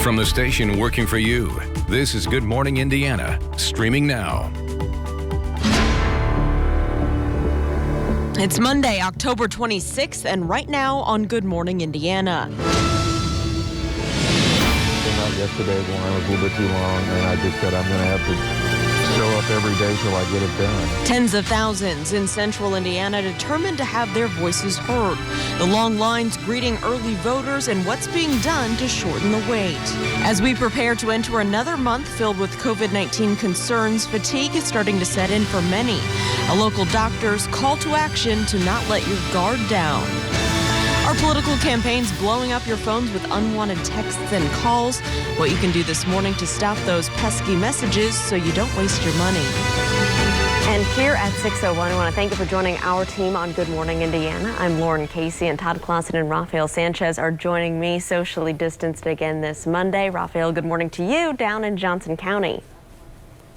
From the station working for you, this is Good Morning Indiana, streaming now. It's Monday, October 26th, and right now on Good Morning Indiana. Yesterday when I was a little bit too long, and I just said I'm going to have to show up every day till I get it done. Tens of thousands in central Indiana determined to have their voices heard. The long lines greeting early voters and what's being done to shorten the wait. As we prepare to enter another month filled with COVID-19 concerns, fatigue is starting to set in for many. A local doctor's call to action to not let your guard down. Our political campaign's blowing up your phones with unwanted texts and calls. What you can do this morning to stop those pesky messages so you don't waste your money. And here at 6:01, I want to thank you for joining our team on Good Morning Indiana. I'm Lauren Casey, and Todd Clausen and Rafael Sanchez are joining me socially distanced again this Monday. Rafael, good morning to you down in Johnson County.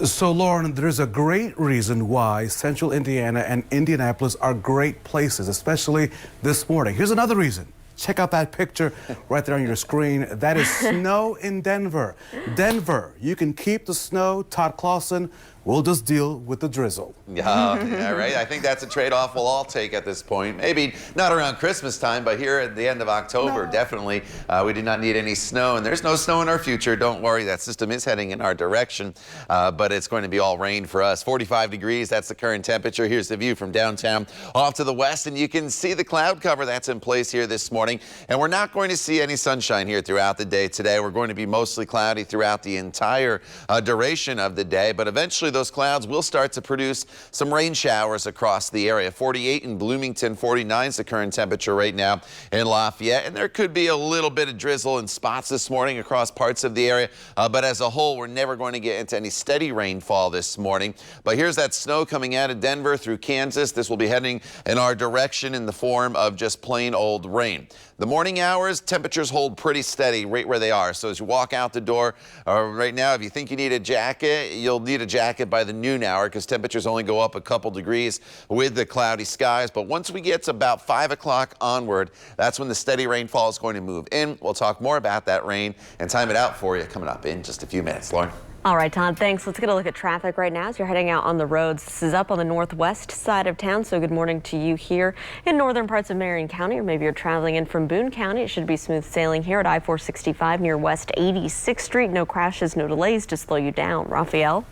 So, Lauren, there's a great reason why Central Indiana and Indianapolis are great places, especially this morning. Here's another reason. Check out that picture right there on your screen. That is snow in Denver. Denver, you can keep the snow. Todd Clausen will just deal with the drizzle. Yeah, right. I think that's a trade-off we'll all take at this point. Maybe not around Christmas time, but here at the end of October, definitely. We do not need any snow, and there's no snow in our future. Don't worry, that system is heading in our direction, but it's going to be all rain for us. 45 degrees, that's the current temperature. Here's the view from downtown off to the west, and you can see the cloud cover that's in place here this morning. And we're not going to see any sunshine here throughout the day today. We're going to be mostly cloudy throughout the entire duration of the day, but eventually those clouds will start to produce some rain showers across the area. 48 in Bloomington, 49 is the current temperature right now in Lafayette, and there could be a little bit of drizzle in spots this morning across parts of the area, but as a whole, we're never going to get into any steady rainfall this morning. But here's that snow coming out of Denver through Kansas. This will be heading in our direction in the form of just plain old rain. The morning hours, temperatures hold pretty steady right where they are. So as you walk out the door right now, if you think you need a jacket, you'll need a jacket by the noon hour because temperatures only go up a couple degrees with the cloudy skies. But once we get to about 5 o'clock onward, that's when the steady rainfall is going to move in. We'll talk more about that rain and time it out for you coming up in just a few minutes. Lauren? All right, Todd, thanks. Let's get a look at traffic right now as you're heading out on the roads. This is up on the northwest side of town, so good morning to you here in northern parts of Marion County, or maybe you're traveling in from Boone County. It should be smooth sailing here at I-465 near West 86th Street. No crashes, no delays to slow you down. Rafael?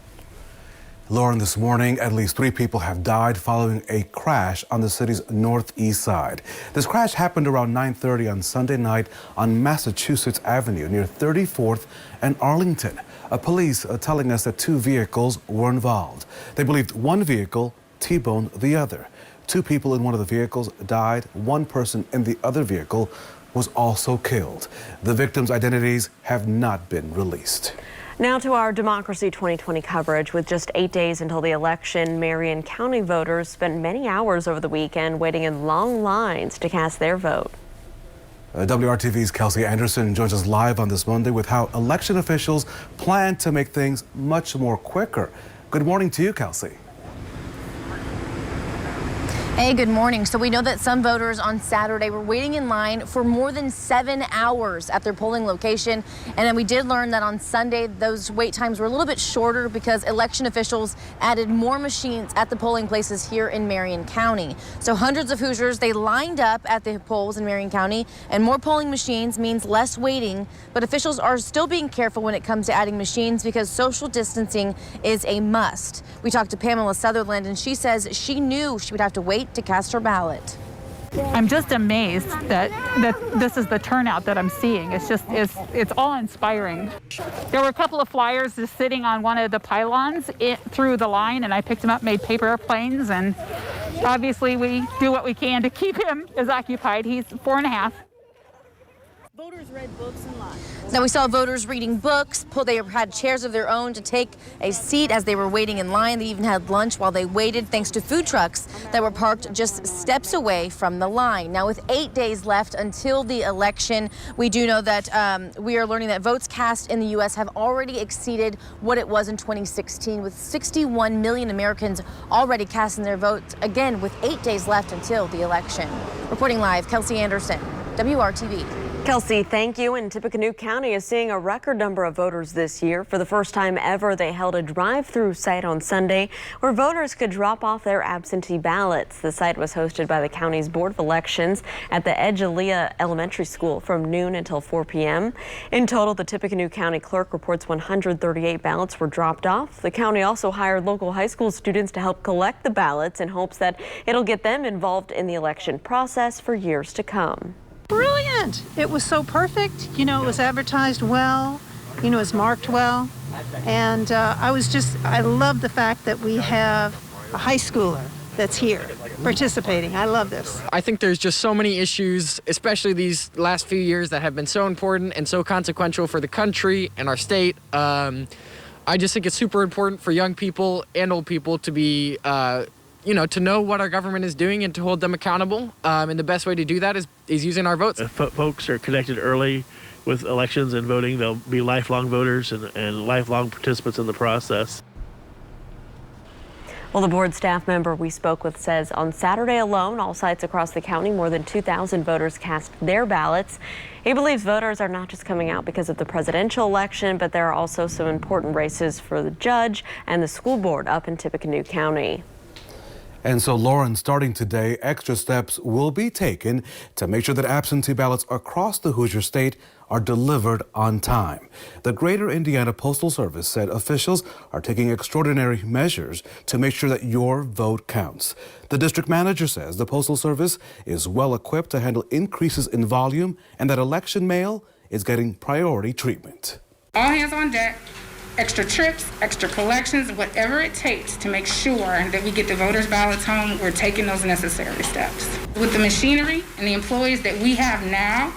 Lauren, this morning, at least 3 people have died following a crash on the city's northeast side. This crash happened around 9:30 on Sunday night on Massachusetts Avenue near 34th and Arlington. Police are telling us that 2 vehicles were involved. They believed one vehicle T-boned the other. 2 people in one of the vehicles died. 1 person in the other vehicle was also killed. The victims' identities have not been released. Now to our Democracy 2020 coverage. With just 8 days until the election, Marion County voters spent many hours over the weekend waiting in long lines to cast their vote. WRTV's Kelsey Anderson joins us live on this Monday with how election officials plan to make things much more quicker. Good morning to you, Kelsey. Hey, good morning. So we know that some voters on Saturday were waiting in line for more than 7 hours at their polling location. And then we did learn that on Sunday, those wait times were a little bit shorter because election officials added more machines at the polling places here in Marion County. So hundreds of Hoosiers, they lined up at the polls in Marion County, and more polling machines means less waiting. But officials are still being careful when it comes to adding machines because social distancing is a must. We talked to Pamela Sutherland, and she says she knew she would have to wait to cast her ballot. I'm just amazed that this is the turnout that I'm seeing. It's all inspiring. There were a couple of flyers just sitting on one of the pylons through the line, and I picked them up, made paper airplanes, and obviously we do what we can to keep him as occupied. He's 4.5. Voters read books and lines. Now we saw voters reading books. They had chairs of their own to take a seat as they were waiting in line. They even had lunch while they waited, thanks to food trucks that were parked just steps away from the line. Now, with 8 days left until the election, we do know that we are learning that votes cast in the U.S. have already exceeded what it was in 2016, with 61 million Americans already casting their votes, again, with 8 days left until the election. Reporting live, Kelsey Anderson, WRTV. Kelsey, thank you. And Tippecanoe County is seeing a record number of voters this year. For the first time ever, they held a drive-through site on Sunday where voters could drop off their absentee ballots. The site was hosted by the county's Board of Elections at the Edgelia Elementary School from noon until 4 p.m. In total, the Tippecanoe County Clerk reports 138 ballots were dropped off. The county also hired local high school students to help collect the ballots in hopes that it'll get them involved in the election process for years to come. Brilliant. It was so perfect. You know, it was advertised well, you know, it was marked well. And I love the fact that we have a high schooler that's here participating. I love this. I think there's just so many issues, especially these last few years, that have been so important and so consequential for the country and our state. I just think it's super important for young people and old people to be to know what our government is doing and to hold them accountable. And the best way to do that is using our votes. If folks are connected early with elections and voting, they'll be lifelong voters and lifelong participants in the process. Well, the board staff member we spoke with says on Saturday alone, all sites across the county, more than 2,000 voters cast their ballots. He believes voters are not just coming out because of the presidential election, but there are also some important races for the judge and the school board up in Tippecanoe County. And so, Lauren, starting today, extra steps will be taken to make sure that absentee ballots across the Hoosier State are delivered on time. The Greater Indiana Postal Service said officials are taking extraordinary measures to make sure that your vote counts. The district manager says the Postal Service is well equipped to handle increases in volume and that election mail is getting priority treatment. All hands on deck. Extra trips, extra collections, whatever it takes to make sure that we get the voters' ballots home, we're taking those necessary steps. With the machinery and the employees that we have now,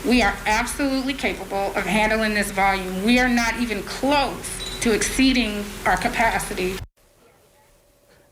we are absolutely capable of handling this volume. We are not even close to exceeding our capacity.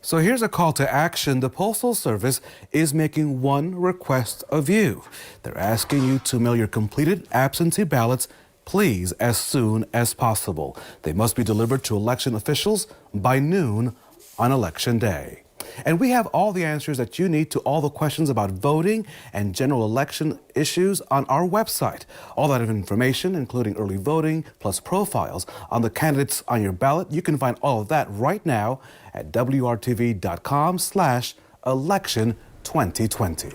So here's a call to action. The Postal Service is making one request of you. They're asking you to mail your completed absentee ballots, please, as soon as possible. They must be delivered to election officials by noon on Election Day. And we have all the answers that you need to all the questions about voting and general election issues on our website. All that information, including early voting, plus profiles on the candidates on your ballot. You can find all of that right now at WRTV.com/election2020.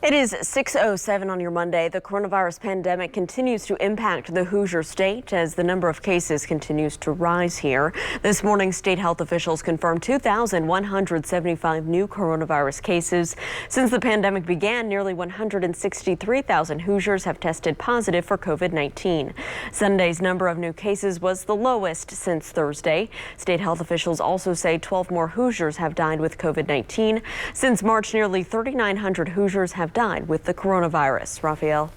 It is 6:07 on your Monday. The coronavirus pandemic continues to impact the Hoosier State as the number of cases continues to rise here. This morning, state health officials confirmed 2,175 new coronavirus cases. Since the pandemic began, nearly 163,000 Hoosiers have tested positive for COVID-19. Sunday's number of new cases was the lowest since Thursday. State health officials also say 12 more Hoosiers have died with COVID-19. Since March, nearly 3,900 Hoosiers have died with the coronavirus. Raphael.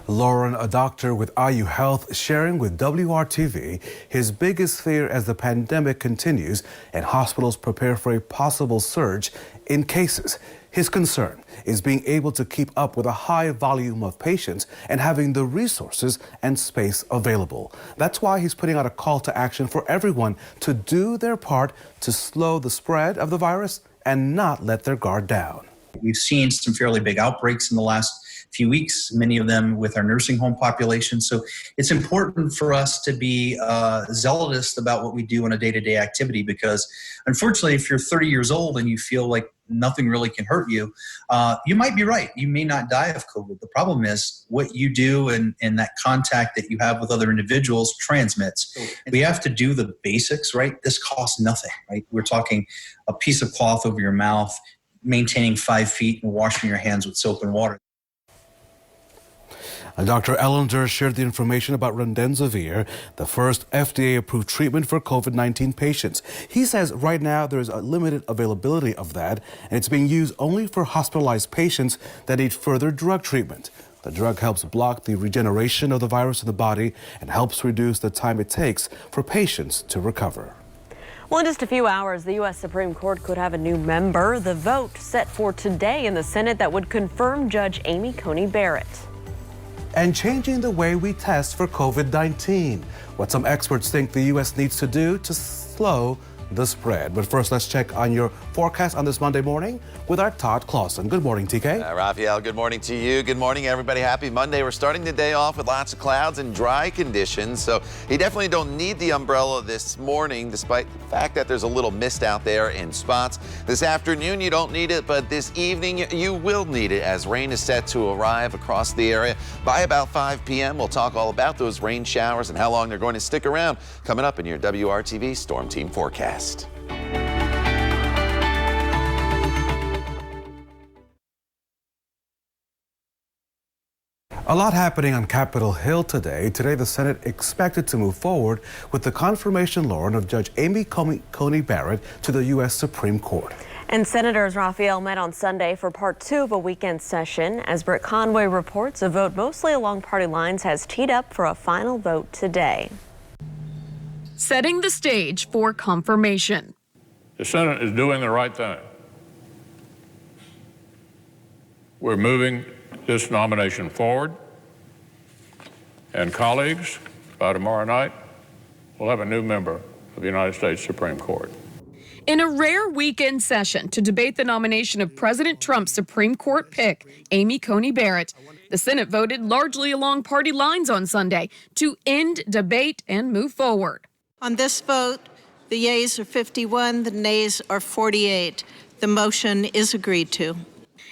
Lauren, a doctor with IU Health, sharing with WRTV his biggest fear as the pandemic continues and hospitals prepare for a possible surge in cases. His concern is being able to keep up with a high volume of patients and having the resources and space available. That's why he's putting out a call to action for everyone to do their part to slow the spread of the virus and not let their guard down. We've seen some fairly big outbreaks in the last few weeks, many of them with our nursing home population. So it's important for us to be zealous about what we do on a day-to-day activity, because unfortunately, if you're 30 years old and you feel like nothing really can hurt you, you might be right. You may not die of COVID. The problem is what you do and that contact that you have with other individuals transmits. We have to do the basics, right? This costs nothing, right? We're talking a piece of cloth over your mouth, maintaining 5 feet, and washing your hands with soap and water. Dr. Ellender shared the information about remdesivir, the first FDA-approved treatment for COVID-19 patients. He says right now there is a limited availability of that, and it's being used only for hospitalized patients that need further drug treatment. The drug helps block the regeneration of the virus in the body and helps reduce the time it takes for patients to recover. Well, in just a few hours, the U.S. Supreme Court could have a new member. The vote set for today in the Senate that would confirm Judge Amy Coney Barrett. And changing the way we test for COVID-19, what some experts think the U.S. needs to do to slow the spread. But first, let's check on your forecast on this Monday morning with our Todd Clausen. Good morning, TK. Raphael, good morning to you. Good morning, everybody. Happy Monday. We're starting the day off with lots of clouds and dry conditions, so you definitely don't need the umbrella this morning, despite the fact that there's a little mist out there in spots. This afternoon, you don't need it, but this evening, you will need it as rain is set to arrive across the area by about 5 p.m. We'll talk all about those rain showers and how long they're going to stick around coming up in your WRTV Storm Team forecast. A lot happening on Capitol Hill today. Today, the Senate expected to move forward with the confirmation, Lauren, of Judge Amy Coney Barrett to the U.S. Supreme Court. And Senators Raphael met on Sunday for part 2 of a weekend session. As Britt Conway reports, a vote mostly along party lines has teed up for a final vote today. Setting the stage for confirmation. The Senate is doing the right thing. We're moving this nomination forward. And colleagues, by tomorrow night, we'll have a new member of the United States Supreme Court. In a rare weekend session to debate the nomination of President Trump's Supreme Court pick, Amy Coney Barrett, the Senate voted largely along party lines on Sunday to end debate and move forward. On this vote, the yeas are 51, the nays are 48. The motion is agreed to.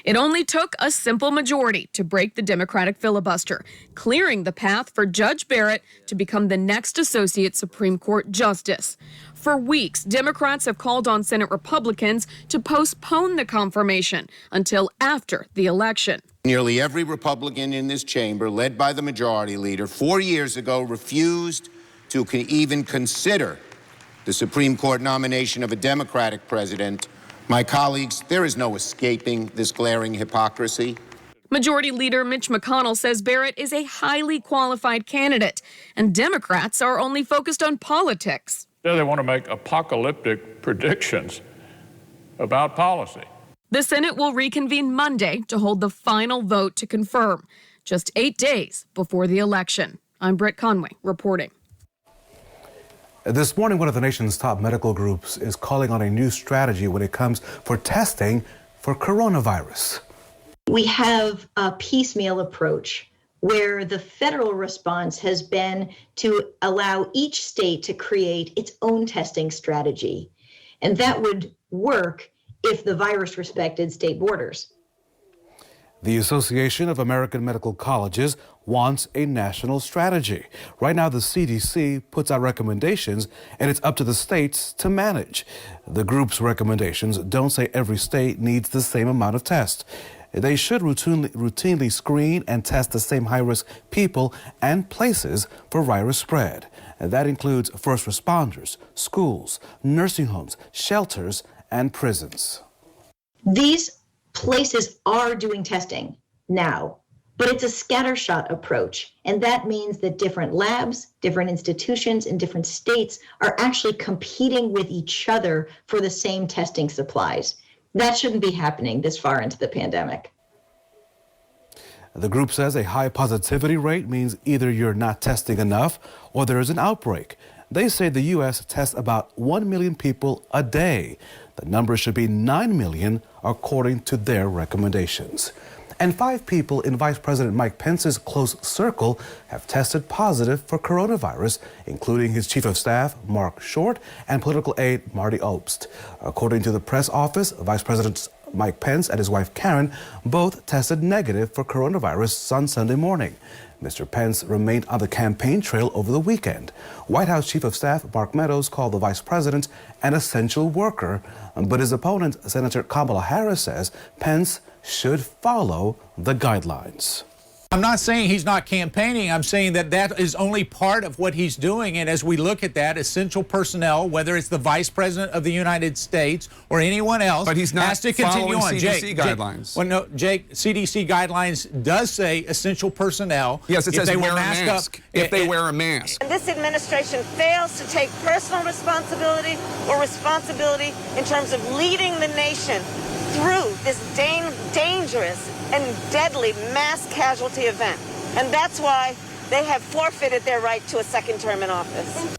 It only took a simple majority to break the Democratic filibuster, clearing the path for Judge Barrett to become the next Associate Supreme Court Justice. For weeks, Democrats have called on Senate Republicans to postpone the confirmation until after the election. Nearly every Republican in this chamber, led by the majority leader, 4 years ago refused to even consider the Supreme Court nomination of a Democratic president. My colleagues, there is no escaping this glaring hypocrisy. Majority Leader Mitch McConnell says Barrett is a highly qualified candidate, and Democrats are only focused on politics. They want to make apocalyptic predictions about policy. The Senate will reconvene Monday to hold the final vote to confirm, just 8 days before the election. I'm Britt Conway reporting. This morning, one of the nation's top medical groups is calling on a new strategy when it comes for testing for coronavirus. We have a piecemeal approach where the federal response has been to allow each state to create its own testing strategy. And that would work if the virus respected state borders. The Association of American Medical Colleges wants a national strategy. Right now, the CDC puts out recommendations, and it's up to the states to manage. The group's recommendations don't say every state needs the same amount of tests. They should routinely screen and test the same high-risk people and places for virus spread. And that includes first responders, schools, nursing homes, shelters, and prisons. These places are doing testing now, but it's a scattershot approach. And that means that different labs, different institutions in different states are actually competing with each other for the same testing supplies. That shouldn't be happening this far into the pandemic. The group says a high positivity rate means either you're not testing enough or there is an outbreak. They say the U.S. tests about 1 million people a day. The number should be 9 million according to their recommendations. And 5 people in Vice President Mike Pence's close circle have tested positive for coronavirus, including his Chief of Staff, Mark Short, and political aide, Marty Obst. According to the press office, Vice President Mike Pence and his wife, Karen, both tested negative for coronavirus on Sunday morning. Mr. Pence remained on the campaign trail over the weekend. White House Chief of Staff Mark Meadows called the vice president an essential worker, but his opponent, Senator Kamala Harris, says Pence should follow the guidelines. I'm not saying he's not campaigning. I'm saying that that is only part of what he's doing. And as we look at that, essential personnel, whether it's the Vice President of the United States or anyone else, but he's not has to continue on. CDC guidelines. Well, no, Jake, CDC guidelines does say essential personnel. Yes, it says wear a mask. If they wear a mask. And this administration fails to take personal responsibility or responsibility in terms of leading the nation through this dangerous and deadly mass casualty event. And that's why they have forfeited their right to a second term in office.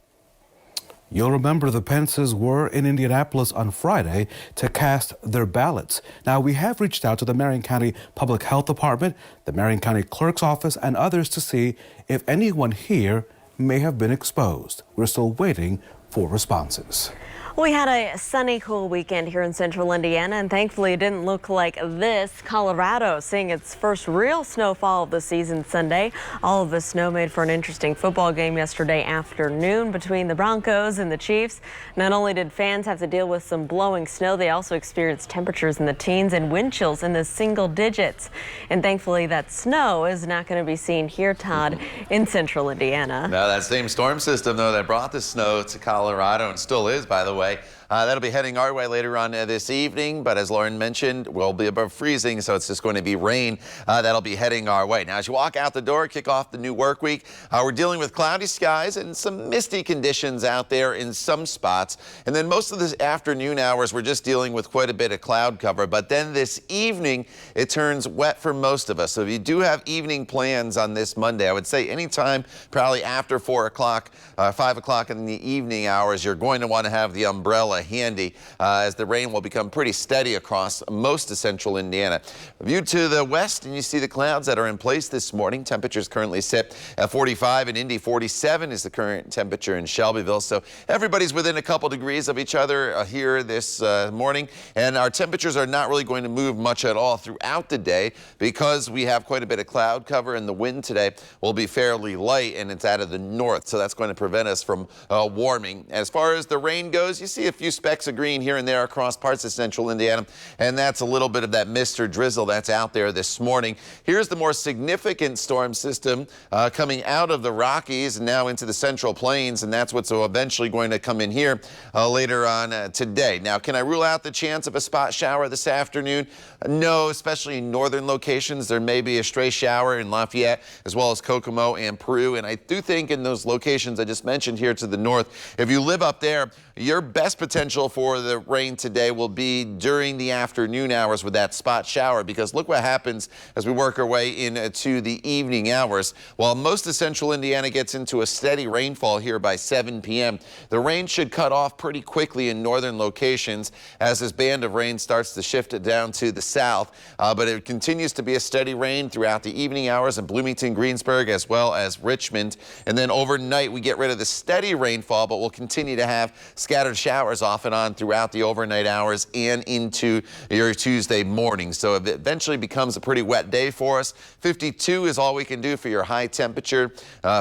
You'll remember the Pences were in Indianapolis on Friday to cast their ballots. Now, we have reached out to the Marion County Public Health Department, the Marion County Clerk's Office, and others to see if anyone here may have been exposed. We're still waiting for responses. We had a sunny, cool weekend here in central Indiana, and thankfully it didn't look like this. Colorado seeing its first real snowfall of the season Sunday. All of the snow made for an interesting football game yesterday afternoon between the Broncos and the Chiefs. Not only did fans have to deal with some blowing snow, they also experienced temperatures in the teens and wind chills in the single digits. And thankfully that snow is not going to be seen here, Todd, in central Indiana. Now, that same storm system, though, that brought the snow to Colorado and still is, by the way, that'll be heading our way later on this evening, but as Lauren mentioned, we'll be above freezing, so it's just going to be rain that'll be heading our way. Now, as you walk out the door, kick off the new work week, we're dealing with cloudy skies and some misty conditions out there in some spots. And then most of the afternoon hours, we're just dealing with quite a bit of cloud cover. But then this evening, it turns wet for most of us. So if you do have evening plans on this Monday, I would say anytime probably after 4 o'clock, 5 o'clock in the evening hours, you're going to want to have the umbrella handy as the rain will become pretty steady across most of central Indiana. View to the west and you see the clouds that are in place this morning. Temperatures currently sit at 45 in Indy, 47 is the current temperature in Shelbyville. So everybody's within a couple degrees of each other here this morning, and our temperatures are not really going to move much at all throughout the day because we have quite a bit of cloud cover, and the wind today will be fairly light and it's out of the north, so that's going to prevent us from warming. As far as the rain goes, you see a few specks of green here and there across parts of central Indiana, and that's a little bit of that mist or drizzle that's out there this morning. Here's the more significant storm system coming out of the Rockies and now into the Central Plains, and that's what's eventually going to come in here later on today. Now, can I rule out the chance of a spot shower this afternoon? No, especially in northern locations. There may be a stray shower in Lafayette as well as Kokomo and Peru, and I do think in those locations I just mentioned here to the north, if you live up there, your best potential for the rain today will be during the afternoon hours with that spot shower, because look what happens as we work our way into the evening hours. While most of central Indiana gets into a steady rainfall here by 7 p.m., the rain should cut off pretty quickly in northern locations as this band of rain starts to shift it down to the south. But it continues to be a steady rain throughout the evening hours in Bloomington, Greensburg, as well as Richmond. And then overnight, we get rid of the steady rainfall, but we'll continue to have scattered showers off and on throughout the overnight hours and into your Tuesday morning. So it eventually becomes a pretty wet day for us. 52 is all we can do for your high temperature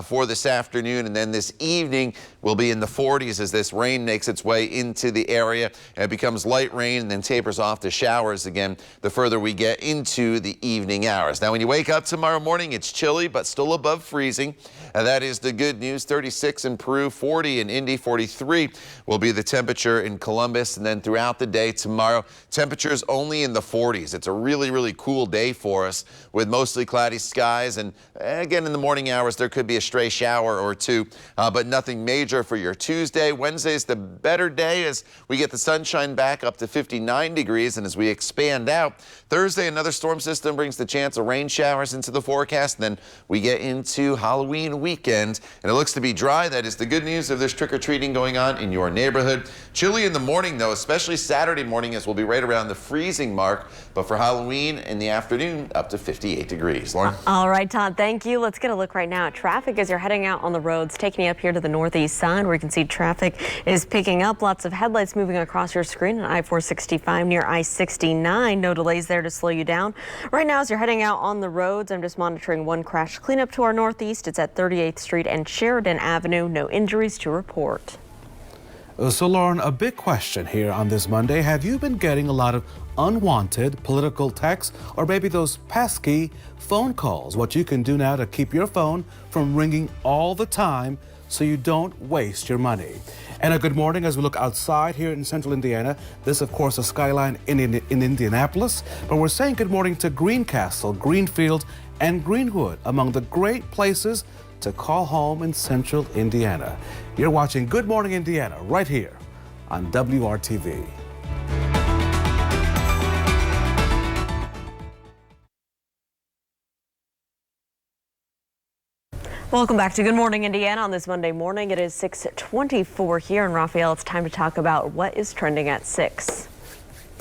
for this afternoon. And then this evening will be in the 40s as this rain makes its way into the area. It becomes light rain and then tapers off to showers again the further we get into the evening hours. Now, when you wake up tomorrow morning, it's chilly, but still above freezing. That is the good news. 36 in Peru, 40 in Indy, 43 will be the temperature in Columbus. And then throughout the day tomorrow, temperatures only in the 40s. It's a really, really cool day for us with mostly cloudy skies. And again, in the morning hours, there could be a stray shower or two, but nothing major for your Tuesday. Wednesday's the better day as we get the sunshine back up to 59 degrees. And as we expand out, Thursday, another storm system brings the chance of rain showers into the forecast. And then we get into Halloween weekend, and it looks to be dry. That is the good news if there's trick-or-treating going on in your neighborhood. Chilly in the morning, though, especially Saturday morning, as we'll be right around the freezing mark. But for Halloween in the afternoon, up to 58 degrees. Lauren? All right, Todd, thank you. Let's get a look right now at traffic as you're heading out on the roads, taking you up here to the northeast side where you can see traffic is picking up. Lots of headlights moving across your screen on I-465 near I-69. No delays there to slow you down. Right now, as you're heading out on the roads, I'm just monitoring one crash cleanup to our northeast. It's at 38th Street and Sheridan Avenue. No injuries to report. So, Lauren, a big question here on this Monday. Have you been getting a lot of unwanted political texts or maybe those pesky phone calls? What you can do now to keep your phone from ringing all the time so you don't waste your money. And a good morning as we look outside here in central Indiana. This, of course, a skyline in Indianapolis. But we're saying good morning to Greencastle, Greenfield, and Greenwood, among the great places to call home in central Indiana. You're watching Good Morning Indiana right here on WRTV. Welcome back to Good Morning Indiana on this Monday morning. It is 6:24 here in Raphael. It's time to talk about what is trending at 6.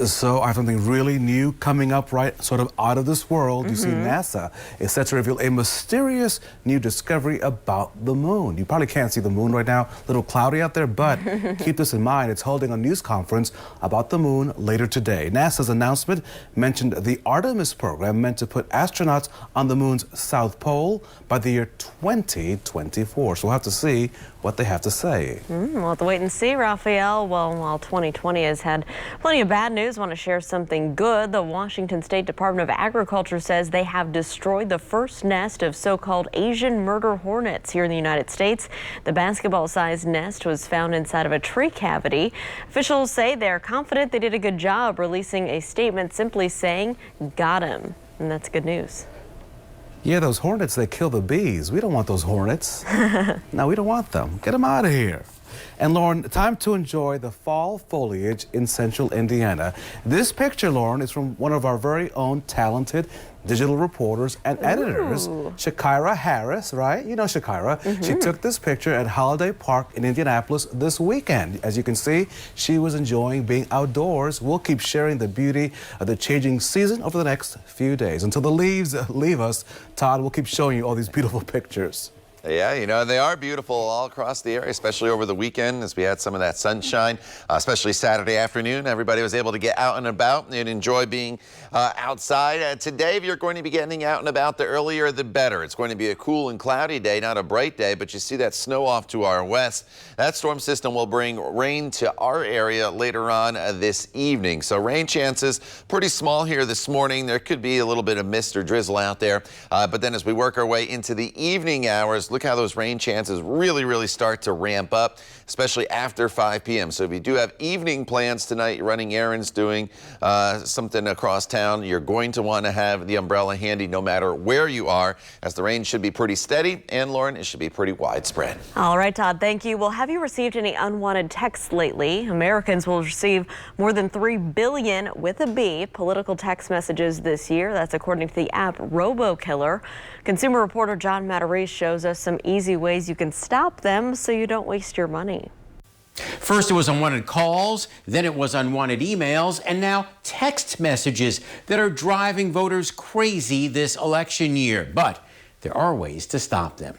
So I have something really new coming up, right, sort of out of this world. You see, NASA is set to reveal a mysterious new discovery about the moon. You probably can't see the moon right now, a little cloudy out there, but keep this in mind. It's holding a news conference about the moon later today. NASA's announcement mentioned the Artemis program meant to put astronauts on the moon's south pole by the year 2024. So we'll have to see what they have to say. We'll have to wait and see, Raphael. Well, while 2020 has had plenty of bad news, I want to share something good. The Washington State Department of Agriculture says they have destroyed the first nest of so-called Asian murder hornets here in the United States. The basketball-sized nest was found inside of a tree cavity. Officials say they're confident they did a good job, releasing a statement simply saying, "Got him." And that's good news. Yeah, those hornets, they kill the bees. We don't want those hornets. No, we don't want them. Get them out of here. And Lauren, time to enjoy the fall foliage in central Indiana. This picture, Lauren, is from one of our very own talented digital reporters and editors, Shakira Harris, right? You know Shakira. She took this picture at Holiday Park in Indianapolis this weekend. As you can see, she was enjoying being outdoors. We'll keep sharing the beauty of the changing season over the next few days. Until the leaves leave us, Todd, we'll keep showing you all these beautiful pictures. Yeah, you know, they are beautiful all across the area, especially over the weekend as we had some of that sunshine, especially Saturday afternoon. Everybody was able to get out and about and enjoy being outside. Today, if you're going to be getting out and about, the earlier the better. It's going to be a cool and cloudy day, not a bright day, but you see that snow off to our west. That storm system will bring rain to our area later on this evening. So rain chances pretty small here this morning. There could be a little bit of mist or drizzle out there, but then as we work our way into the evening hours, look how those rain chances really start to ramp up, especially after 5 p.m. So if you do have evening plans tonight, you're running errands, doing something across town, you're going to want to have the umbrella handy no matter where you are, as the rain should be pretty steady, and Lauren, it should be pretty widespread. All right, Todd, thank you. Well, have you received any unwanted texts lately? Americans will receive more than 3 billion with a B political text messages this year. That's according to the app RoboKiller. Consumer reporter John Matarese shows us some easy ways you can stop them so you don't waste your money. First it was unwanted calls, then it was unwanted emails, and now text messages that are driving voters crazy this election year. But there are ways to stop them.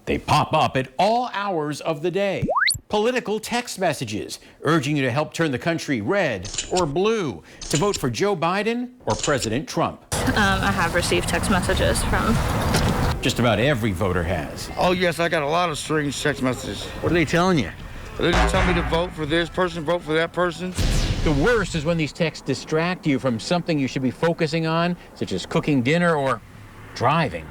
They pop up at all hours of the day. Political text messages urging you to help turn the country red or blue, to vote for Joe Biden or President Trump. I have received text messages from... Just about every voter has. Oh, yes, I got a lot of strange text messages. What are they telling you? They just tell me to vote for this person, vote for that person. The worst is when these texts distract you from something you should be focusing on, such as cooking dinner or driving.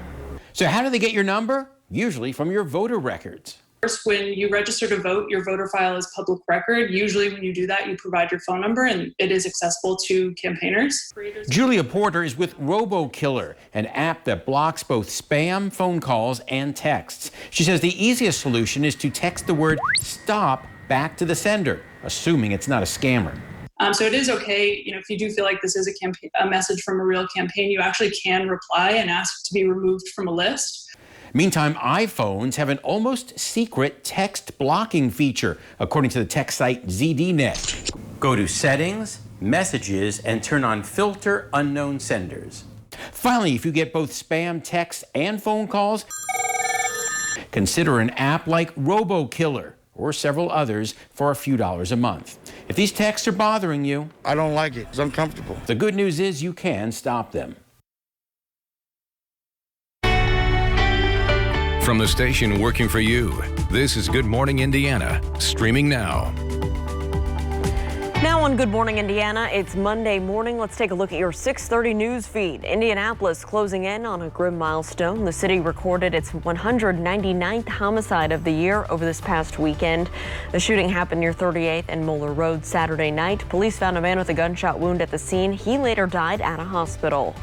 So how do they get your number? Usually from your voter records. First, when you register to vote, your voter file is public record. Usually when you do that, you provide your phone number and it is accessible to campaigners. Julia Porter is with RoboKiller, an app that blocks both spam phone calls and texts. She says the easiest solution is to text the word stop back to the sender, assuming it's not a scammer. So it is okay, you know, if you do feel like this is a message from a real campaign, you actually can reply and ask to be removed from a list. Meantime, iPhones have an almost secret text blocking feature, according to the tech site ZDNet. Go to Settings, Messages, and turn on Filter Unknown Senders. Finally, if you get both spam texts and phone calls, consider an app like RoboKiller or several others for a few dollars a month. If these texts are bothering you, I don't like it. It's uncomfortable. The good news is you can stop them. From the station working for you, this is Good Morning Indiana, streaming now. Now on Good Morning Indiana, it's Monday morning. Let's take a look at your 6:30 news feed. Indianapolis closing in on a grim milestone. The city recorded its 199th homicide of the year over this past weekend. The shooting happened near 38th and Moeller Road Saturday night. Police found a man with a gunshot wound at the scene. He later died at a hospital.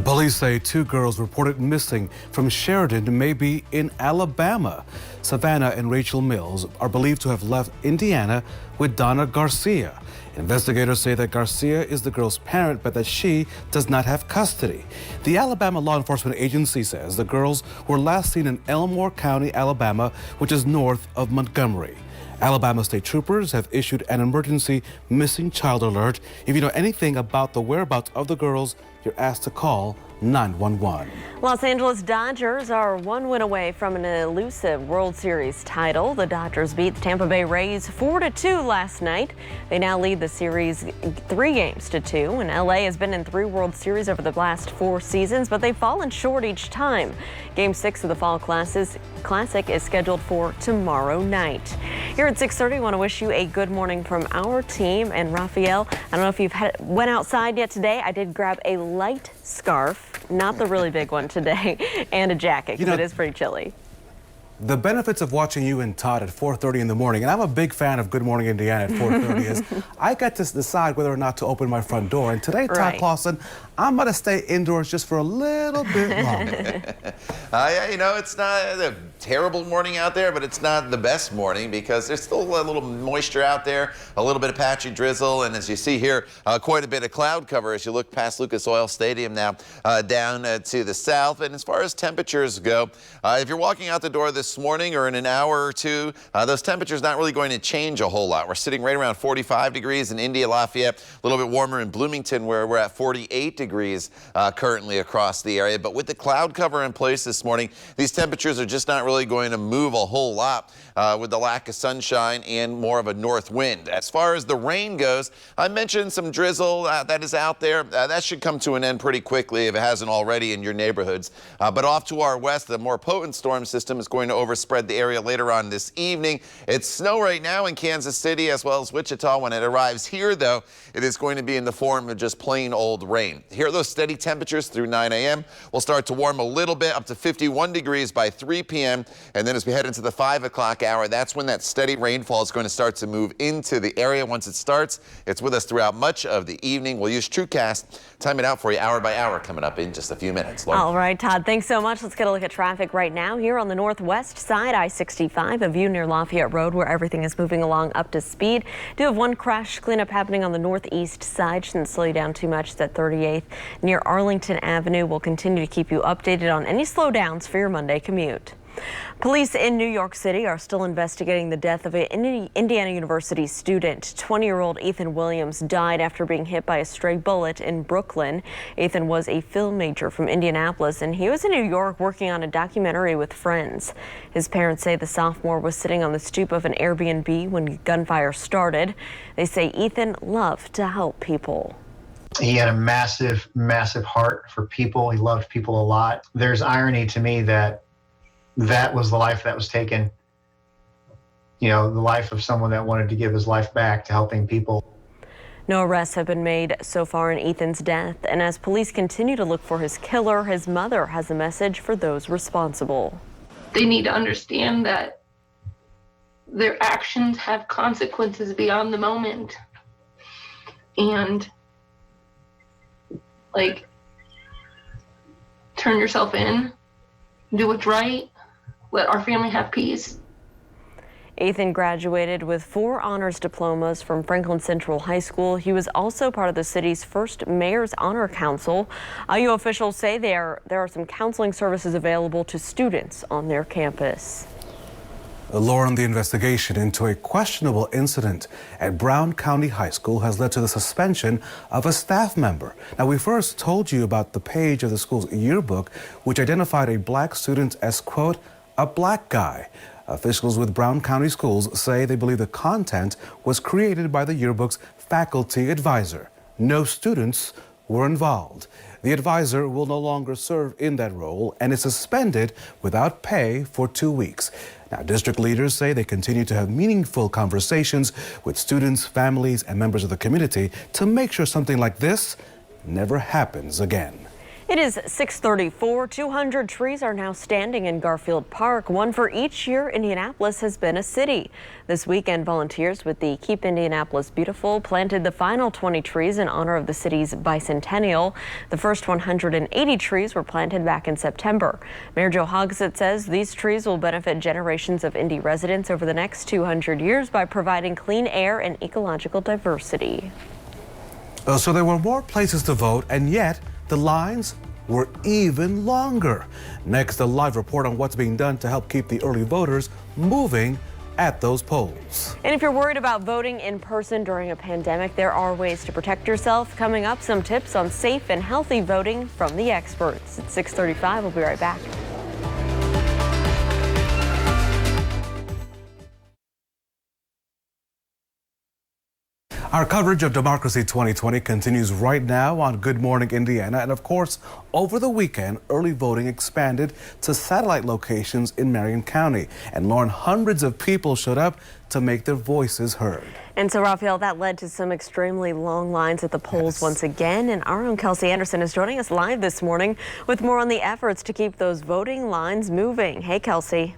Police say 2 girls reported missing from Sheridan may be in Alabama. Savannah and Rachel Mills are believed to have left Indiana with Donna Garcia. Investigators say that Garcia is the girl's parent, but that she does not have custody. The Alabama Law Enforcement Agency says the girls were last seen in Elmore County, Alabama, which is north of Montgomery. Alabama state troopers have issued an emergency missing child alert. If you know anything about the whereabouts of the girls, you're asked to call 911. Los Angeles Dodgers are 1 win away from an elusive World Series title. The Dodgers beat the Tampa Bay Rays 4-2 last night. They now lead the series 3-2, and LA has been in 3 World Series over the last 4 seasons, but they've fallen short each time. Game 6 of the Fall Classic is scheduled for tomorrow night. Here at 6:30, I want to wish you a good morning from our team. And Raphael, I don't know if you've went outside yet today. I did grab a light scarf, not the really big one today, and a jacket because it is pretty chilly. The benefits of watching you and Todd at 4:30 in the morning, and I'm a big fan of Good Morning Indiana at 4:30, is I get to decide whether or not to open my front door. And today, Todd Clausen, I'm going to stay indoors just for a little bit longer. Yeah, you know, it's not a terrible morning out there, but it's not the best morning because there's still a little moisture out there, a little bit of patchy drizzle, and as you see here, quite a bit of cloud cover as you look past Lucas Oil Stadium now down to the south. And as far as temperatures go, if you're walking out the door this morning or in an hour or two, those temperatures not really going to change a whole lot. We're sitting right around 45 degrees in India, Lafayette, a little bit warmer in Bloomington where we're at 48 degrees currently across the area. But with the cloud cover in place this morning, these temperatures are just not really going to move a whole lot with the lack of sunshine and more of a north wind. As far as the rain goes, I mentioned some drizzle that is out there. That should come to an end pretty quickly if it hasn't already in your neighborhoods. But off to our west, the more potent storm system is going to overspread the area later on this evening. It's snow right now in Kansas City as well as Wichita. When it arrives here, though, it is going to be in the form of just plain old rain. Here are those steady temperatures through 9 a.m. We'll start to warm a little bit up to 51 degrees by 3 p.m. And then as we head into the 5 o'clock hour, that's when that steady rainfall is going to start to move into the area. Once it starts, it's with us throughout much of the evening. We'll use TrueCast. Time it out for you hour by hour coming up in just a few minutes. Lauren. All right, Todd, thanks so much. Let's get a look at traffic right now here on the northwest side, I-65, a view near Lafayette Road where everything is moving along up to speed. Do have one crash cleanup happening on the northeast side. Shouldn't slow you down too much. It's at 38th near Arlington Avenue. We'll continue to keep you updated on any slowdowns for your Monday commute. Police in New York City are still investigating the death of an Indiana University student. 20-year-old Ethan Williams died after being hit by a stray bullet in Brooklyn. Ethan was a film major from Indianapolis, and he was in New York working on a documentary with friends. His parents say the sophomore was sitting on the stoop of an Airbnb when gunfire started. They say Ethan loved to help people. He had a massive, massive heart for people. He loved people a lot. There's irony to me that was the life that was taken, you know, the life of someone that wanted to give his life back to helping people. No arrests have been made so far in Ethan's death, and as police continue to look for his killer, his mother has a message for those responsible. They need to understand that their actions have consequences beyond the moment. And, like, turn yourself in, do what's right. Let our family have peace. Ethan graduated with 4 honors diplomas from Franklin Central High School. He was also part of the city's first Mayor's Honor Council. IU officials say there are some counseling services available to students on their campus. Lauren, the investigation into a questionable incident at Brown County High School has led to the suspension of a staff member. Now, we first told you about the page of the school's yearbook, which identified a black student as, quote, a black guy. Officials with Brown County Schools say they believe the content was created by the yearbook's faculty advisor. No students were involved. The advisor will no longer serve in that role and is suspended without pay for 2 weeks. Now, district leaders say they continue to have meaningful conversations with students, families, and members of the community to make sure something like this never happens again. It is 6:34. 200 trees are now standing in Garfield Park, one for each year Indianapolis has been a city. This weekend, volunteers with the Keep Indianapolis Beautiful planted the final 20 trees in honor of the city's bicentennial. The first 180 trees were planted back in September. Mayor Joe Hogsett says these trees will benefit generations of Indy residents over the next 200 years by providing clean air and ecological diversity. So there were more places to vote, and yet the lines were even longer. Next, a live report on what's being done to help keep the early voters moving at those polls. And if you're worried about voting in person during a pandemic, there are ways to protect yourself. Coming up, some tips on safe and healthy voting from the experts. It's 6:35. We'll be right back. Our coverage of Democracy 2020 continues right now on Good Morning Indiana. And of course, over the weekend, early voting expanded to satellite locations in Marion County. And Lauren, hundreds of people showed up to make their voices heard. And so, Raphael, that led to some extremely long lines at the polls once again. And our own Kelsey Anderson is joining us live this morning with more on the efforts to keep those voting lines moving. Hey, Kelsey.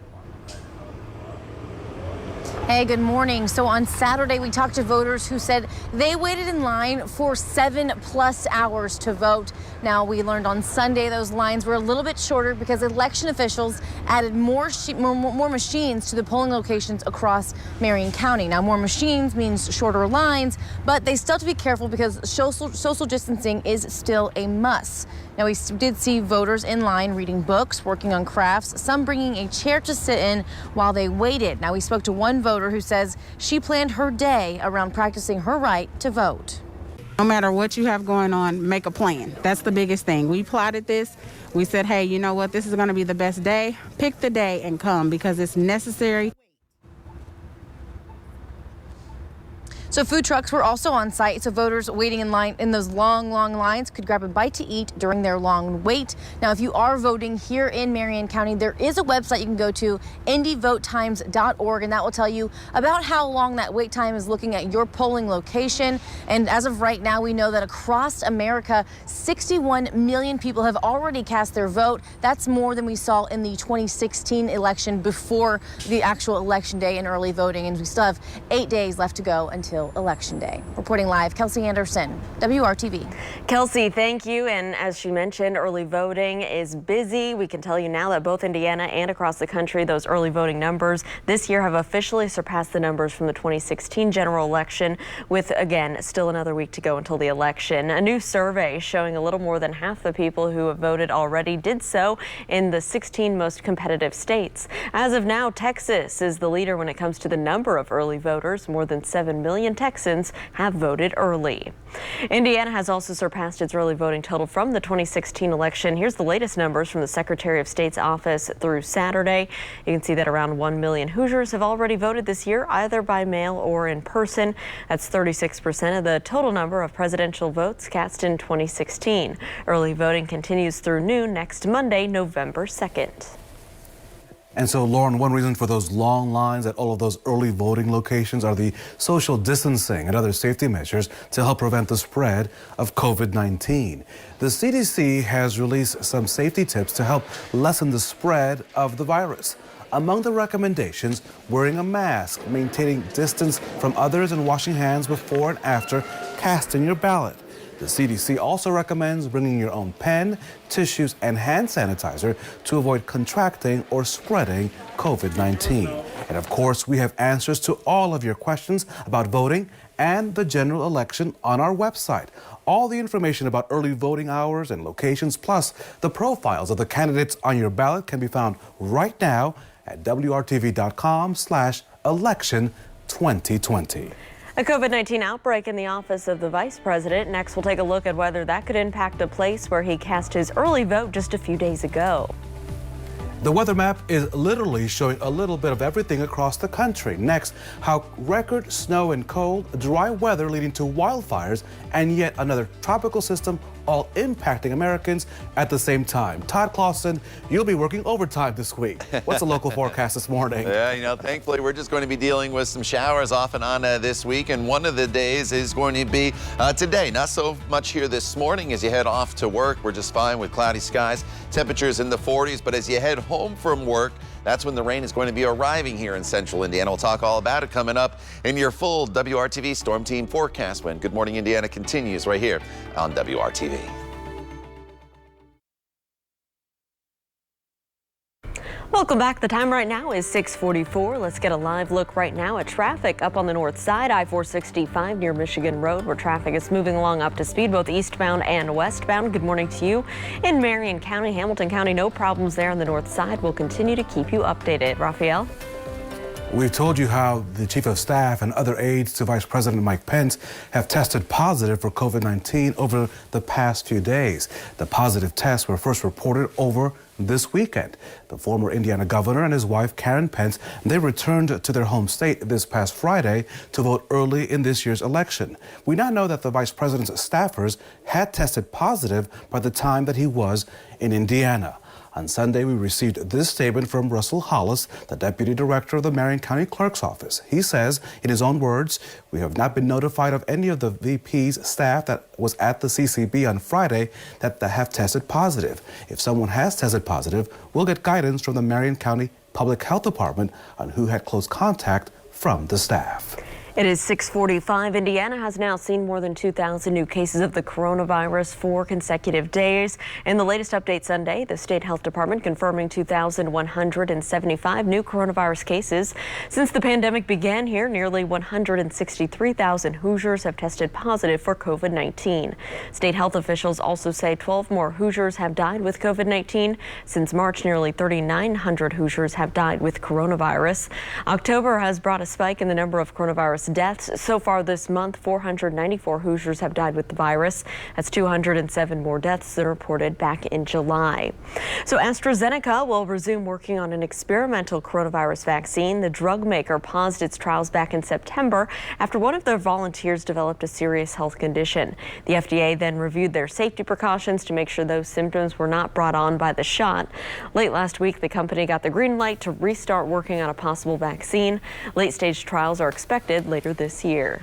Hey, good morning. So on Saturday, we talked to voters who said they waited in line for 7+ hours to vote. Now, we learned on Sunday those lines were a little bit shorter because election officials added more machines to the polling locations across Marion County. Now, more machines means shorter lines, but they still have to be careful because social distancing is still a must. Now, we did see voters in line reading books, working on crafts, some bringing a chair to sit in while they waited. Now, we spoke to one voter who says she planned her day around practicing her right to vote. No matter what you have going on, make a plan. That's the biggest thing. We plotted this. We said, hey, you know what? This is going to be the best day. Pick the day and come because it's necessary. So food trucks were also on site, so voters waiting in line in those long lines could grab a bite to eat during their long wait. Now, if you are voting here in Marion County, there is a website you can go to, indyvotetimes.org, and that will tell you about how long that wait time is looking at your polling location. And as of right now, we know that across America, 61 million people have already cast their vote. That's more than we saw in the 2016 election before the actual election day and early voting. And we still have 8 days left to go until Election Day. Reporting live, Kelsey Anderson, WRTV. Kelsey, thank you. And as she mentioned, early voting is busy. We can tell you now that both Indiana and across the country, those early voting numbers this year have officially surpassed the numbers from the 2016 general election, with, again, still another week to go until the election. A new survey showing a little more than half the people who have voted already did so in the 16 most competitive states. As of now, Texas is the leader when it comes to the number of early voters. More than 7 million Texans have voted early. Indiana has also surpassed its early voting total from the 2016 election. Here's the latest numbers from the Secretary of State's office through Saturday. You can see that around 1 million Hoosiers have already voted this year, either by mail or in person. That's 36% of the total number of presidential votes cast in 2016. Early voting continues through noon next Monday, November 2nd. And so, Lauren, one reason for those long lines at all of those early voting locations are the social distancing and other safety measures to help prevent the spread of COVID-19. The CDC has released some safety tips to help lessen the spread of the virus. Among the recommendations, wearing a mask, maintaining distance from others, and washing hands before and after casting your ballot. The CDC also recommends bringing your own pen, tissues, and hand sanitizer to avoid contracting or spreading COVID-19. And of course, we have answers to all of your questions about voting and the general election on our website. All the information about early voting hours and locations, plus the profiles of the candidates on your ballot, can be found right now at WRTV.com/election2020. A COVID-19 outbreak in the office of the vice president. Next, we'll take a look at whether that could impact a place where he cast his early vote just a few days ago. The weather map is literally showing a little bit of everything across the country. Next, how record snow and cold, dry weather leading to wildfires, and yet another tropical system all impacting Americans at the same time. Todd Clausen, you'll be working overtime this week. What's the local forecast this morning? Yeah, thankfully we're just going to be dealing with some showers off and on this week, and one of the days is going to be today. Not so much here this morning as you head off to work. We're just fine with cloudy skies, temperatures in the 40s, but as you head home from work, that's when the rain is going to be arriving here in central Indiana. We'll talk all about it coming up in your full WRTV Storm Team forecast when Good Morning Indiana continues right here on WRTV. Welcome back. The time right now is 6:44. Let's get a live look right now at traffic up on the north side, I-465 near Michigan Road, where traffic is moving along up to speed, both eastbound and westbound. Good morning to you. In Marion County, Hamilton County, no problems there on the north side. We'll continue to keep you updated. Raphael? We've told you how the Chief of Staff and other aides to Vice President Mike Pence have tested positive for COVID-19 over the past few days. The positive tests were first reported over this weekend. The former Indiana governor and his wife, Karen Pence, they returned to their home state this past Friday to vote early in this year's election. We now know that the vice president's staffers had tested positive by the time that he was in Indiana. On Sunday, we received this statement from Russell Hollis, the deputy director of the Marion County Clerk's Office. He says, in his own words, "We have not been notified of any of the VP's staff that was at the CCB on Friday that have tested positive. If someone has tested positive, we'll get guidance from the Marion County Public Health Department on who had close contact from the staff." It is 6:45. Indiana has now seen more than 2,000 new cases of the coronavirus 4 consecutive days. In the latest update Sunday, the state health department confirming 2,175 new coronavirus cases. Since the pandemic began here, nearly 163,000 Hoosiers have tested positive for COVID-19. State health officials also say 12 more Hoosiers have died with COVID-19. Since March, nearly 3,900 Hoosiers have died with coronavirus. October has brought a spike in the number of coronavirus deaths. So far this month, 494 Hoosiers have died with the virus. That's 207 more deaths than reported back in July. So AstraZeneca will resume working on an experimental coronavirus vaccine. The drug maker paused its trials back in September after one of their volunteers developed a serious health condition. The FDA then reviewed their safety precautions to make sure those symptoms were not brought on by the shot. Late last week, the company got the green light to restart working on a possible vaccine. Late-stage trials are expected later this year.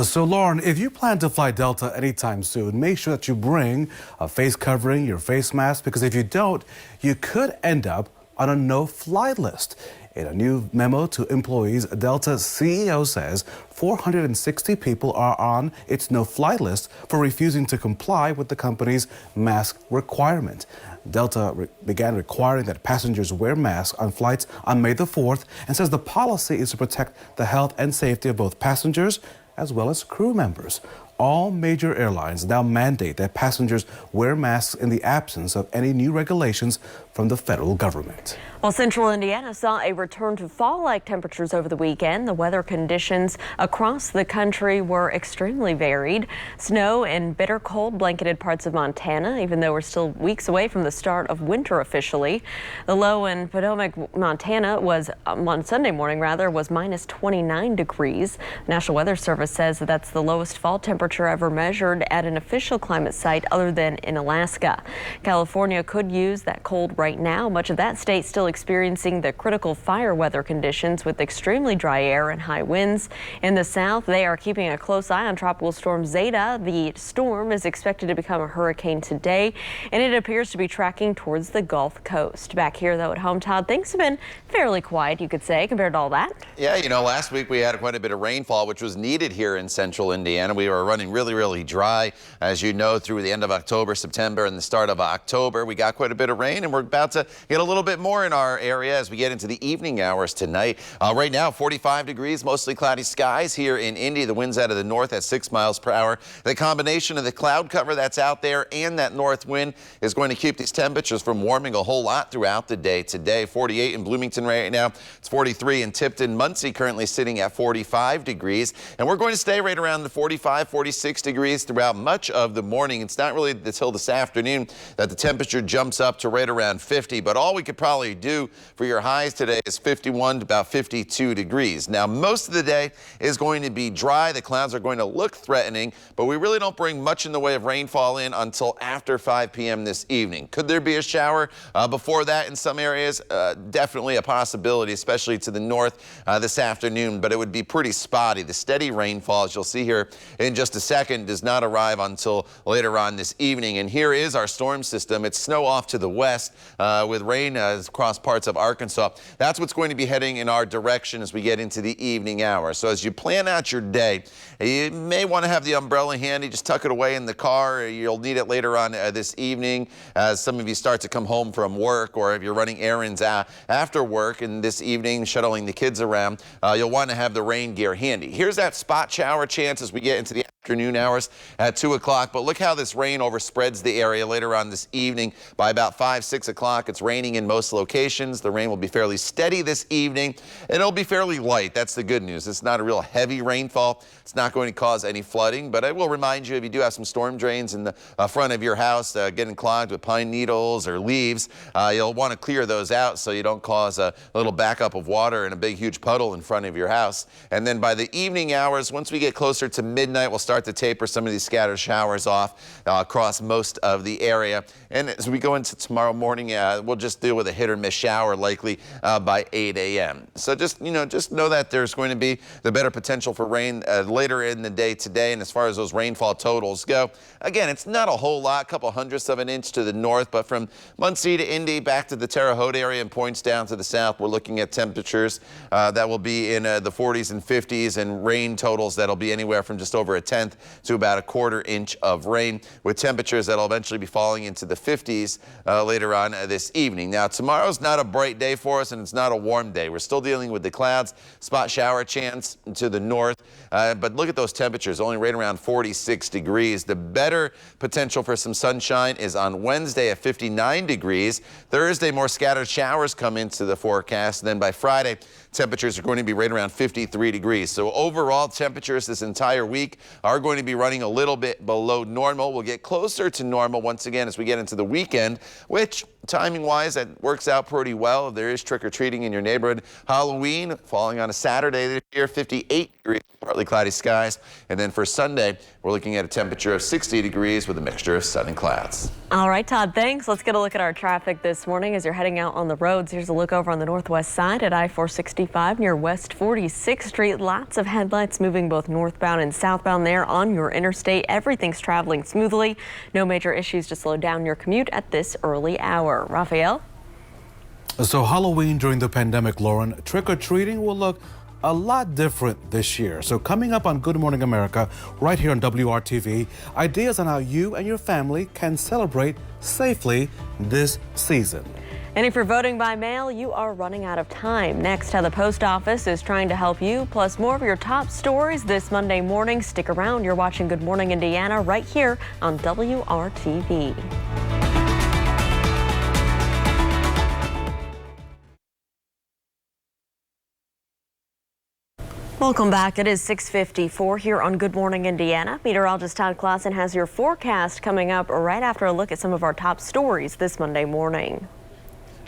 So Lauren, if you plan to fly Delta anytime soon, make sure that you bring a face covering, your face mask, because if you don't, you could end up on a no-fly list. In a new memo to employees, Delta's CEO says 460 people are on its no-fly list for refusing to comply with the company's mask requirement. Delta began requiring that passengers wear masks on flights on May the 4th and says the policy is to protect the health and safety of both passengers as well as crew members. All major airlines now mandate that passengers wear masks in the absence of any new regulations from the federal government. While central Indiana saw a return to fall-like temperatures over the weekend, the weather conditions across the country were extremely varied. Snow and bitter cold blanketed parts of Montana, even though we're still weeks away from the start of winter officially. The low in Potomac, Montana was on Sunday morning, was minus 29 degrees. The National Weather Service says that that's the lowest fall temperature ever measured at an official climate site other than in Alaska. California could use that cold right now. Much of that state still experiencing the critical fire weather conditions with extremely dry air and high winds. In the south, they are keeping a close eye on Tropical Storm Zeta. The storm is expected to become a hurricane today, and it appears to be tracking towards the Gulf Coast. Back here, though, at home, Todd, things have been fairly quiet, you could say, compared to all that. Yeah, last week we had quite a bit of rainfall, which was needed here in central Indiana. We were running really dry, as you know, through the end of October, September, and the start of October. We got quite a bit of rain, and we're about to get a little bit more in our area as we get into the evening hours tonight. Right now, 45 degrees, mostly cloudy skies here in Indy. The winds out of the north at 6 miles per hour. The combination of the cloud cover that's out there and that north wind is going to keep these temperatures from warming a whole lot throughout the day today. 48 in Bloomington right now. It's 43 in Tipton. Muncie currently sitting at 45 degrees. And we're going to stay right around the 45, 46 46 degrees throughout much of the morning. It's not really until this afternoon that the temperature jumps up to right around 50, but all we could probably do for your highs today is 51 to about 52 degrees. Now, most of the day is going to be dry. The clouds are going to look threatening, but we really don't bring much in the way of rainfall in until after 5 p.m. this evening. Could there be a shower before that in some areas? Definitely a possibility, especially to the north this afternoon, but it would be pretty spotty. The steady rainfall, as you'll see here in just a second, does not arrive until later on this evening. And here is our storm system. It's snow off to the west with rain across parts of Arkansas. That's what's going to be heading in our direction as we get into the evening hours. So as you plan out your day, you may want to have the umbrella handy. Just tuck it away in the car. You'll need it later on this evening as some of you start to come home from work, or if you're running errands after work and this evening shuttling the kids around, you'll want to have the rain gear handy. Here's that spot shower chance as we get into the afternoon hours at 2 o'clock. But look how this rain overspreads the area later on this evening. By about 5, 6 o'clock, it's raining in most locations. The rain will be fairly steady this evening, and it'll be fairly light. That's the good news. It's not a real heavy rainfall. It's not going to cause any flooding, but I will remind you, if you do have some storm drains in the front of your house getting clogged with pine needles or leaves, you'll want to clear those out so you don't cause a little backup of water and a big, huge puddle in front of your house. And then by the evening hours, once we get closer to midnight, we'll start to taper some of these scattered showers off across most of the area. And as we go into tomorrow morning, we'll just deal with a hit or miss shower likely by 8 a.m. So just know that there's going to be the better potential for rain later in the day today. And as far as those rainfall totals go, again, it's not a whole lot, a couple hundredths of an inch to the north, but from Muncie to Indy back to the Terre Haute area and points down to the south, we're looking at temperatures that will be in the 40s and 50s, and rain totals that'll be anywhere from just over a tenth to about a quarter inch of rain, with temperatures that'll eventually be falling into the 50s later on this evening. Now, tomorrow's not a bright day for us, and it's not a warm day. We're still dealing with the clouds, spot shower chance to the north, but look at those temperatures, only right around 46 degrees. The better potential for some sunshine is on Wednesday at 59 degrees. Thursday, more scattered showers come into the forecast. And then by Friday, temperatures are going to be right around 53 degrees. So overall temperatures this entire week are going to be running a little bit below normal. We'll get closer to normal once again as we get into the weekend, which timing-wise, that works out pretty well. There is trick-or-treating in your neighborhood. Halloween falling on a Saturday this year, 58 degrees, partly cloudy skies. And then for Sunday, we're looking at a temperature of 60 degrees with a mixture of sun and clouds. All right, Todd, thanks. Let's get a look at our traffic this morning as you're heading out on the roads. Here's a look over on the northwest side at I-465 near West 46th Street. Lots of headlights moving both northbound and southbound there on your interstate. Everything's traveling smoothly. No major issues to slow down your commute at this early hour. Raphael? So Halloween during the pandemic, Lauren, trick-or-treating will look a lot different this year. So coming up on Good Morning America, right here on WRTV, ideas on how you and your family can celebrate safely this season. And if you're voting by mail, you are running out of time. Next, how the post office is trying to help you, plus more of your top stories this Monday morning. Stick around. You're watching Good Morning Indiana right here on WRTV. Welcome back. It is 6:54 here on Good Morning Indiana. Meteorologist Todd Clausen has your forecast coming up right after a look at some of our top stories this Monday morning.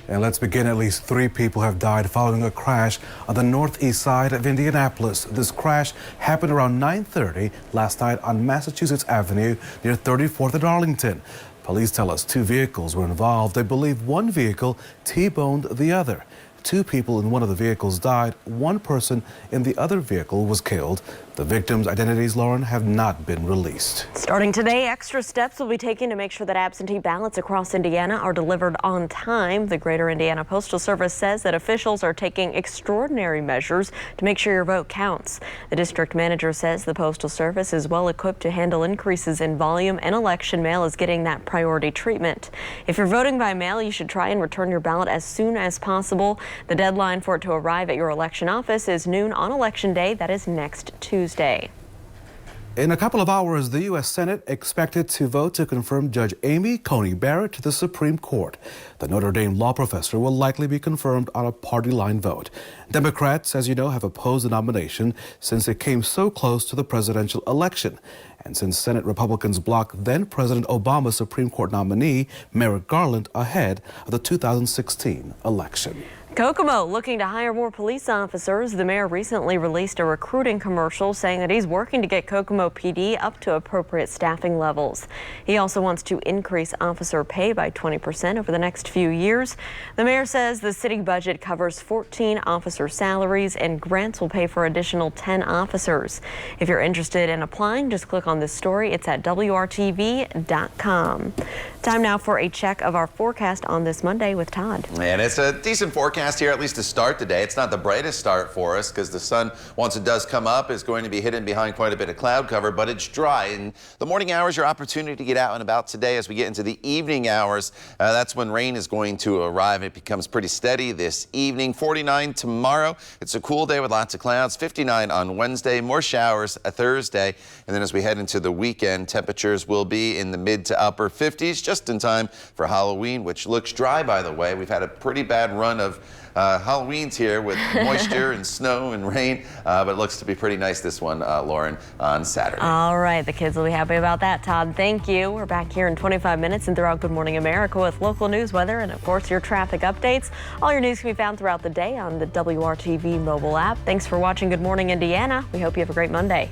And let's begin. At least 3 people have died following a crash on the northeast side of Indianapolis. This crash happened around 9:30 last night on Massachusetts Avenue near 34th and Arlington. Police tell us 2 vehicles were involved. They believe one vehicle T-boned the other. 2 people in one of the vehicles died. 1 person in the other vehicle was killed. The victims' identities, Lauren, have not been released. Starting today, extra steps will be taken to make sure that absentee ballots across Indiana are delivered on time. The Greater Indiana Postal Service says that officials are taking extraordinary measures to make sure your vote counts. The district manager says the Postal Service is well equipped to handle increases in volume, and election mail is getting that priority treatment. If you're voting by mail, you should try and return your ballot as soon as possible. The deadline for it to arrive at your election office is noon on Election Day. That is next Tuesday. In a couple of hours, the U.S. Senate expected to vote to confirm Judge Amy Coney Barrett to the Supreme Court. The Notre Dame law professor will likely be confirmed on a party line vote. Democrats, as you know, have opposed the nomination since it came so close to the presidential election. And since Senate Republicans blocked then-President Obama's Supreme Court nominee, Merrick Garland, ahead of the 2016 election. Kokomo looking to hire more police officers. The mayor recently released a recruiting commercial saying that he's working to get Kokomo PD up to appropriate staffing levels. He also wants to increase officer pay by 20% over the next few years. The mayor says the city budget covers 14 officer salaries and grants will pay for additional 10 officers. If you're interested in applying, just click on this story. It's at WRTV.com. Time now for a check of our forecast on this Monday with Todd. And it's a decent forecast here, at least to start the day. It's not the brightest start for us because the sun, once it does come up, is going to be hidden behind quite a bit of cloud cover, but it's dry. In the morning hours, your opportunity to get out and about today. As we get into the evening hours, that's when rain is going to arrive. It becomes pretty steady this evening. 49 tomorrow. It's a cool day with lots of clouds. 59 on Wednesday. More showers Thursday. And then as we head into the weekend, temperatures will be in the mid to upper 50s, just in time for Halloween, which looks dry, by the way. We've had a pretty bad run of Halloweens here with moisture and snow and rain, but it looks to be pretty nice this one, Lauren, on Saturday. All right, the kids will be happy about that, Todd. Thank you. We're back here in 25 minutes and throughout Good Morning America with local news, weather, and of course your traffic updates. All your news can be found throughout the day on the WRTV mobile app. Thanks for watching Good Morning Indiana. We hope you have a great Monday.